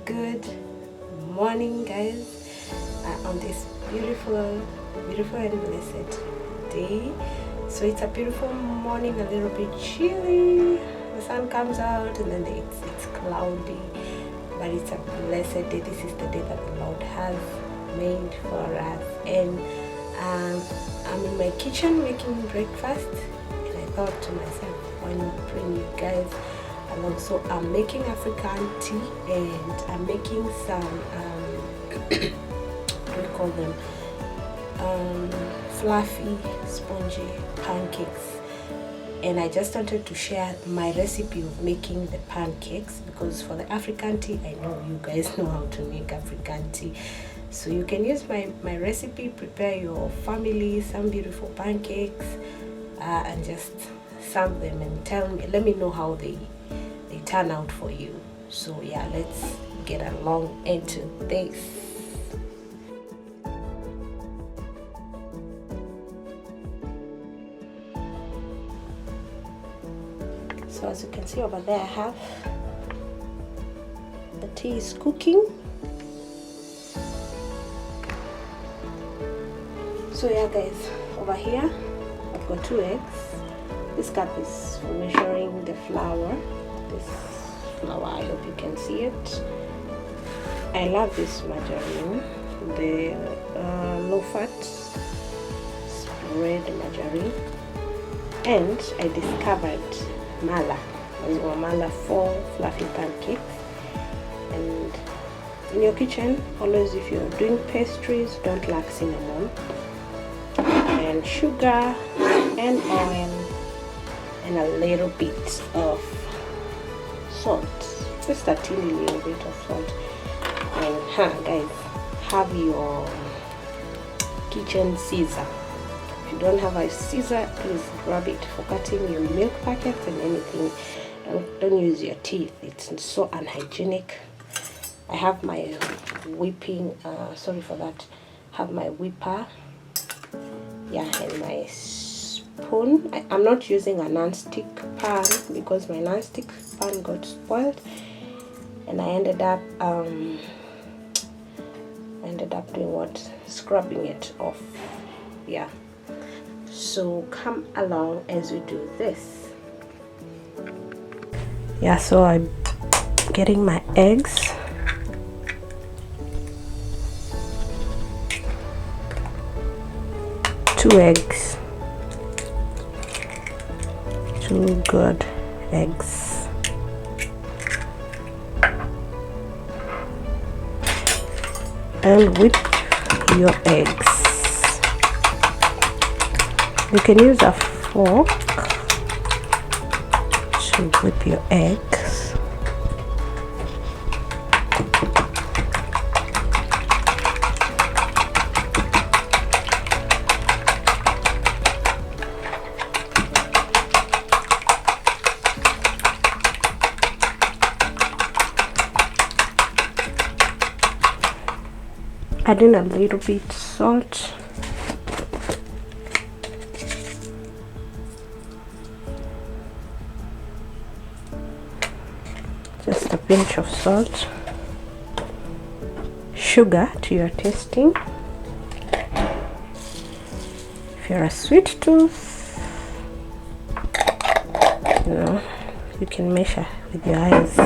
Good morning, guys, on this beautiful and blessed day. So it's a beautiful morning, a little bit chilly. The sun comes out and then it's cloudy, but it's a blessed day. This is the day that the Lord has made for us, and I'm in my kitchen making breakfast, and I thought to myself, why not bring you guys along? So I'm making African tea, and I'm making some what do you call them, fluffy spongy pancakes. And I just wanted to share my recipe of making the pancakes, because for the African tea, I know you guys know how to make African tea. So you can use my recipe, prepare your family some beautiful pancakes, and just serve them and let me know how they turn out for you. So yeah, let's get along into this. So as you can see over there, I have the tea is cooking. So yeah, guys, over here I've got 2 eggs. This cup is for measuring the flour. This flour, I hope you can see it. I love this margarine, the low-fat spread margarine, and I discovered mala for fluffy pancakes. And in your kitchen, always, if you're doing pastries, don't lack cinnamon and sugar and oil and a little bit of salt, just a teeny little bit of salt. And guys, have your kitchen scissor. If you don't have a scissor, please grab it for cutting your milk packets and anything. Don't use your teeth, it's so unhygienic. I have my whipping, have my whipper, yeah, and my spoon. I'm not using a non-stick pan because my non-stick pan got spoiled, and I ended up doing what? Scrubbing it off. Yeah. So come along as we do this. Yeah, so I'm getting my eggs. Two eggs. 2 good eggs. And whip your eggs. You can use a fork to whip your eggs. Adding a little bit salt. Just a pinch of salt. Sugar to your tasting. If you're a sweet tooth, you can measure with your eyes.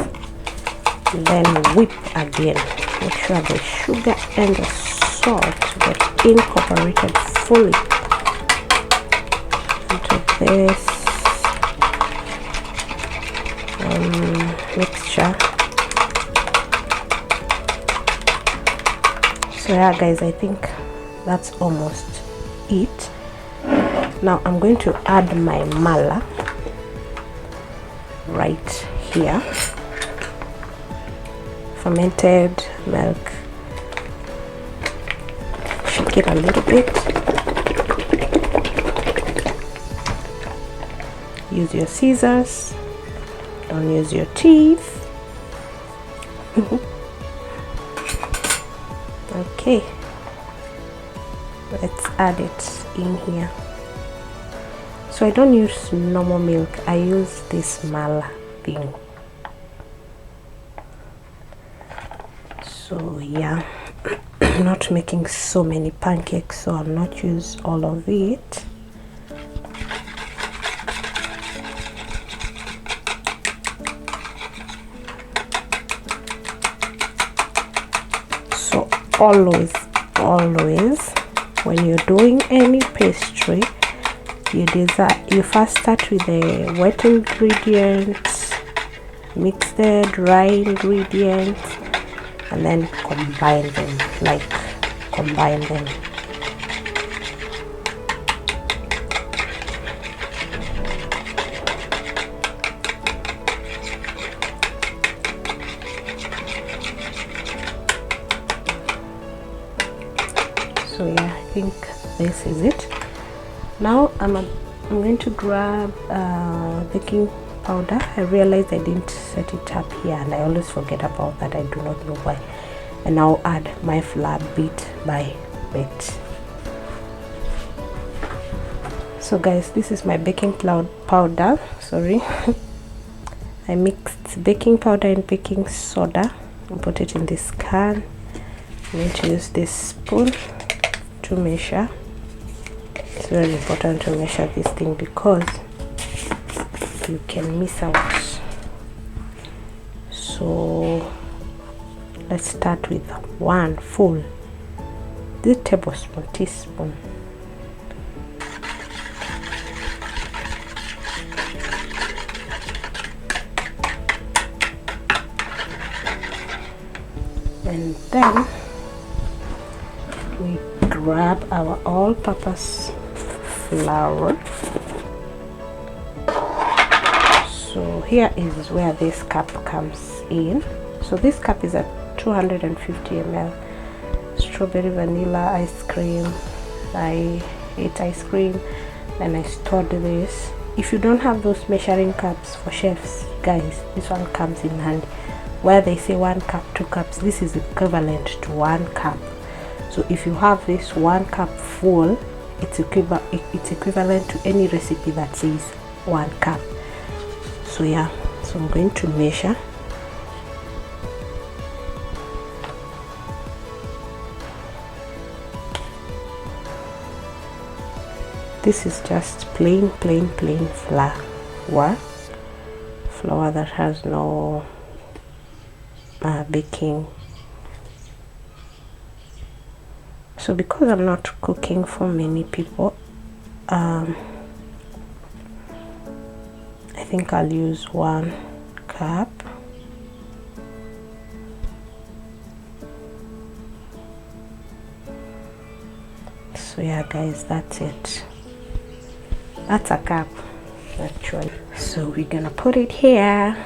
Then whip again. Make sure the sugar and the salt get incorporated fully into this mixture. So yeah, guys, I think that's almost it. Now I'm going to add my mala right here. Fermented milk. Shake it a little bit. Use your scissors. Don't use your teeth. Okay. Let's add it in here. So I don't use normal milk. I use this mala thing. So yeah, I'm not making so many pancakes, so I'll not use all of it. So always when you're doing any pastry, you first start with the wet ingredients, mix the dry ingredients, and then combine them. So yeah, I think this is it. Now I'm going to grab baking powder. I realized I didn't set it up here, and I always forget about that. I do not know why. And I'll add my flour bit by bit. So guys, this is my baking powder. Sorry. I mixed baking powder and baking soda and put it in this can. I'm going to use this spoon to measure. It's very important to measure this thing because you can miss out. So let's start with 1 full teaspoon. And then we grab our all-purpose flour. So here is where this cup comes in. So this cup is at 250 ml. Strawberry vanilla ice cream. I ate ice cream, then I stored this. If you don't have those measuring cups for chefs, guys, this one comes in handy. Where they say 1 cup, 2 cups, this is equivalent to 1 cup. So if you have this 1 cup full, it's equivalent to any recipe that says 1 cup. So yeah, so I'm going to measure. This is just plain flour that has no baking. So because I'm not cooking for many people, I think I'll use 1 cup. So yeah guys, that's it. That's a cup actually. So we're gonna put it here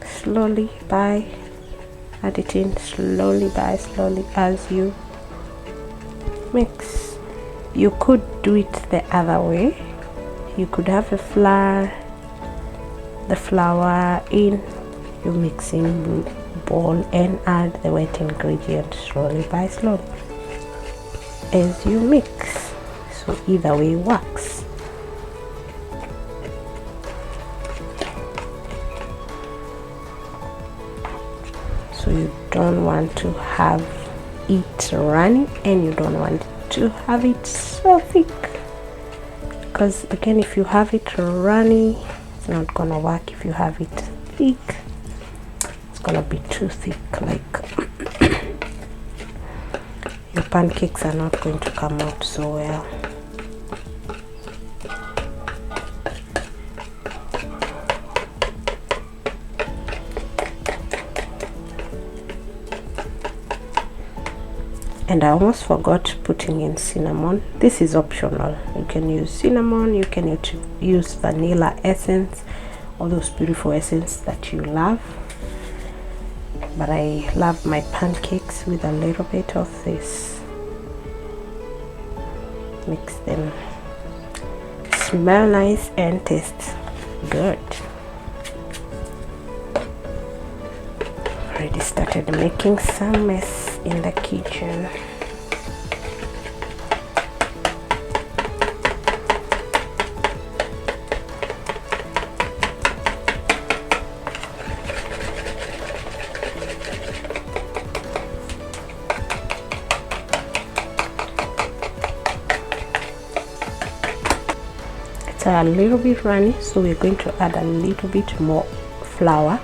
slowly add it in slowly as you mix. You could do it the other way. You could have the flour in your mixing bowl and add the wet ingredients slowly as you mix. So either way works. So you don't want to have it runny and you don't want to have it so thick, because again, if you have it runny, it's not gonna work. If you have it thick, it's gonna be too thick, like your pancakes are not going to come out so well. And I almost forgot putting in cinnamon. This is optional. You can use cinnamon, you can use vanilla essence, all those beautiful essence that you love. But I love my pancakes with a little bit of this. Mix them. Smell nice and taste good. Already started making some mess in the kitchen. it's a little bit runny, so we're going to add a little bit more flour.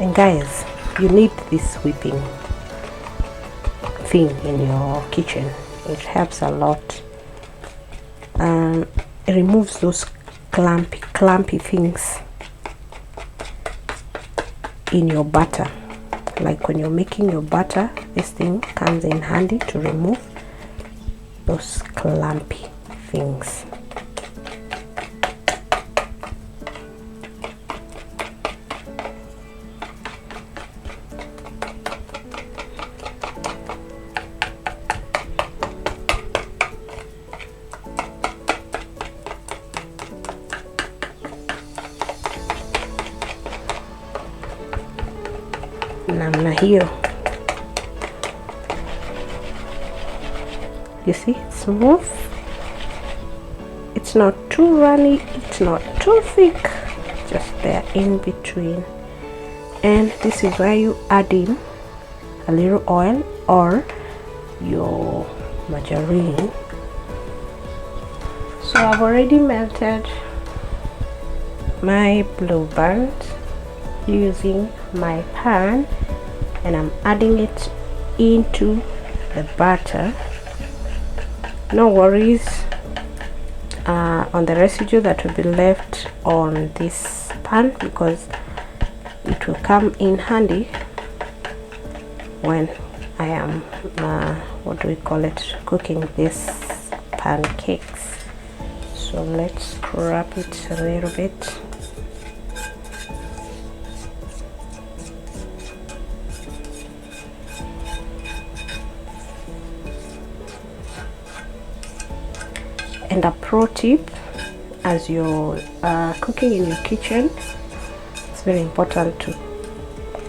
And guys, you need this whipping thing in your kitchen. It helps a lot. It removes those clumpy things in your butter. Like when you're making your butter, this thing comes in handy to remove those clumpy things. Namna hiyo, you see, it's smooth, it's not too runny, it's not too thick, just there in between. And this is why you add in a little oil or your margarine. So I've already melted my blue band using my pan, and I'm adding it into the batter. No worries on the residue that will be left on this pan, because it will come in handy when I am what do we call it, cooking these pancakes. So let's scrub it a little bit. And a pro tip, as you're cooking in your kitchen, it's very important to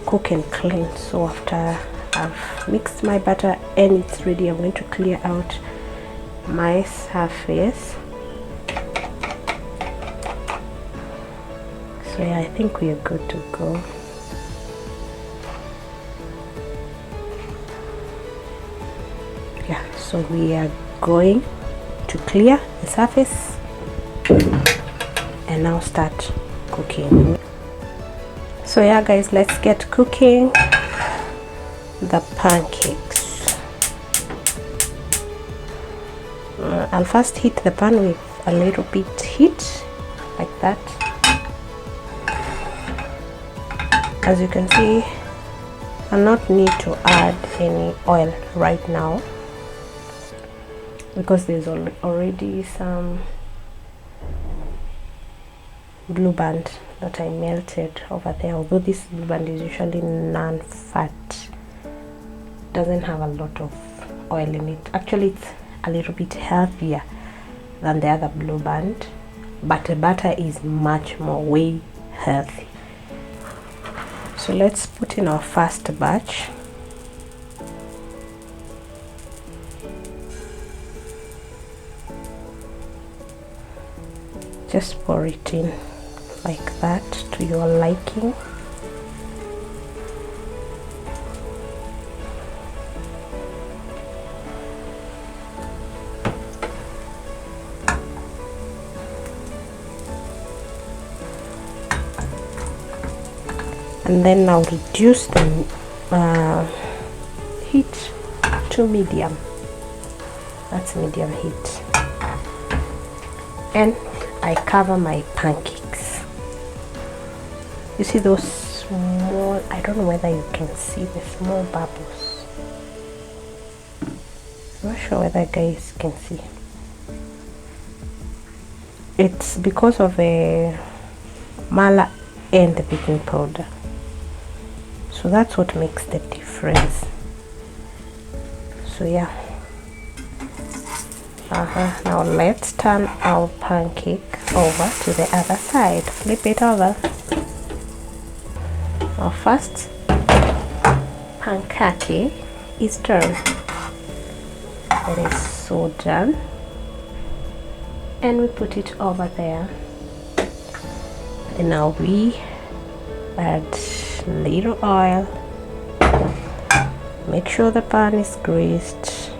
cook and clean. So after I've mixed my batter and it's ready, I'm going to clear out my surface. So yeah, I think we are good to go. Yeah, so we are going to clear the surface and now start cooking. So yeah guys, let's get cooking the pancakes. I'll first heat the pan with a little bit heat like that. As you can see, I'll not need to add any oil right now, because there's already some blue band that I melted over there. Although this blue band is usually non-fat, doesn't have a lot of oil in it. Actually, it's a little bit healthier than the other blue band, but the butter is much more way healthy. So let's put in our first batch. Just pour it in like that to your liking. And then now reduce the heat to medium. That's medium heat. And I cover my pancakes. You see those small, I don't know whether you can see the small bubbles. I'm not sure whether guys can see. It's because of the mala and the baking powder. So that's what makes the difference. So yeah. Now let's turn our pancake over to the other side. Flip it over. Our first pancake is turned. It is so done. And we put it over there. And now we add little oil. Make sure the pan is greased.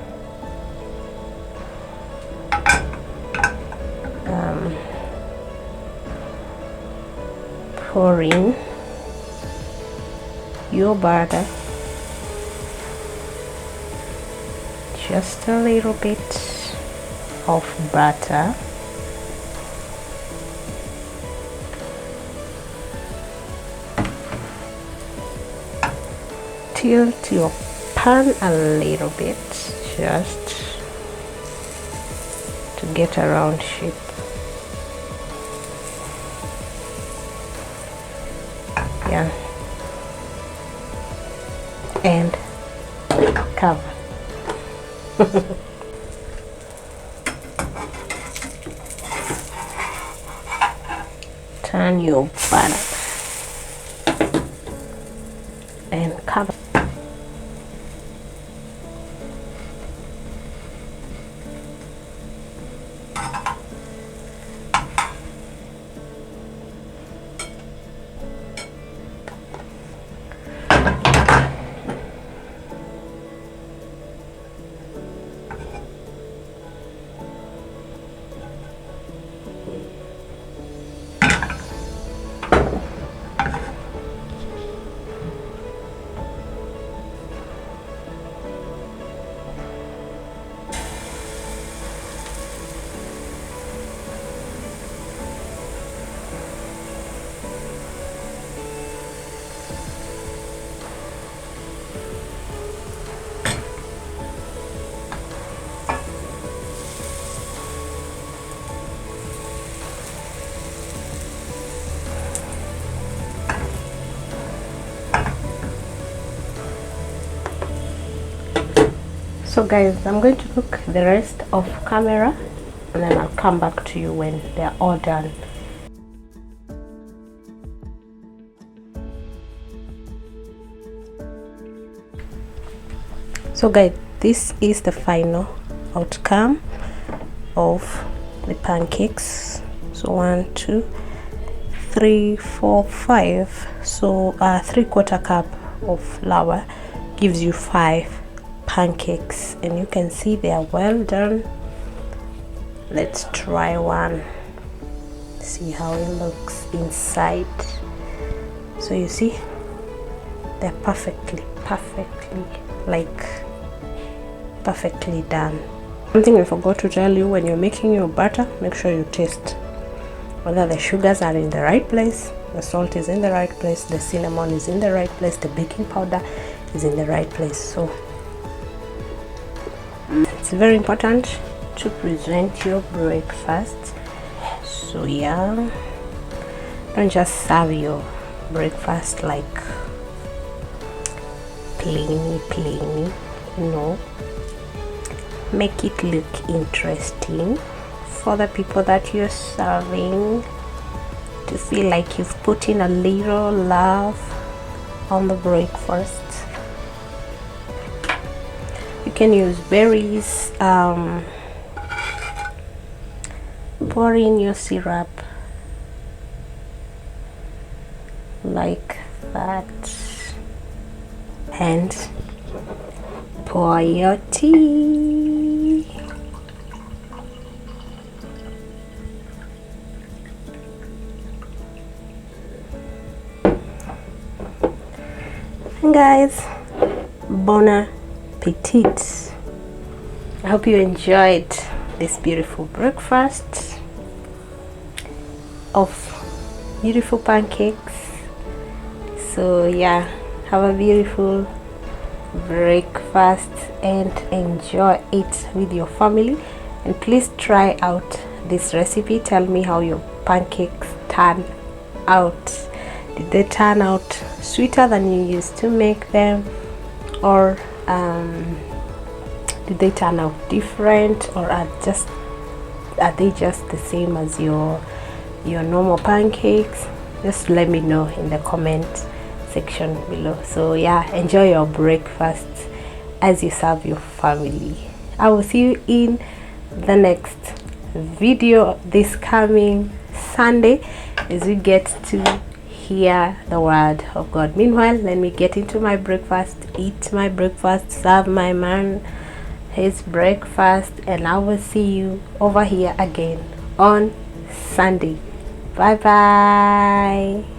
pour in your butter, just a little bit of butter. Tilt your pan a little bit just to get a round shape. Yeah, and cover. Turn your butter and cover. So guys, I'm going to cook the rest of camera and then I'll come back to you when they're all done. So guys, this is the final outcome of the pancakes. So 1, 2, 3, 4, 5. So 3/4 cup of flour gives you 5 pancakes, and you can see they are well done. Let's try one, see how it looks inside. So you see they're perfectly done. Something I forgot to tell you: when you're making your butter, make sure you taste whether the sugars are in the right place, the salt is in the right place, the cinnamon is in the right place, the baking powder is in the right place. So it's very important to present your breakfast. So yeah, don't just serve your breakfast like plainy. No, make it look interesting for the people that you're serving, to feel like you've put in a little love on the breakfast. You can use berries, pour in your syrup like that, and pour your tea. And guys, bon appetit. I hope you enjoyed this beautiful breakfast of beautiful pancakes. So yeah, have a beautiful breakfast and enjoy it with your family. And please try out this recipe. Tell me how your pancakes turn out. Did they turn out sweeter than you used to make them, or did they turn out different, or are they just the same as your normal pancakes? Just let me know in the comment section below. So yeah, enjoy your breakfast as you serve your family. I will see you in the next video this coming Sunday as we get to hear the word of God. Meanwhile, let me get into my breakfast, eat my breakfast, serve my man his breakfast, and I will see you over here again on Sunday. Bye bye.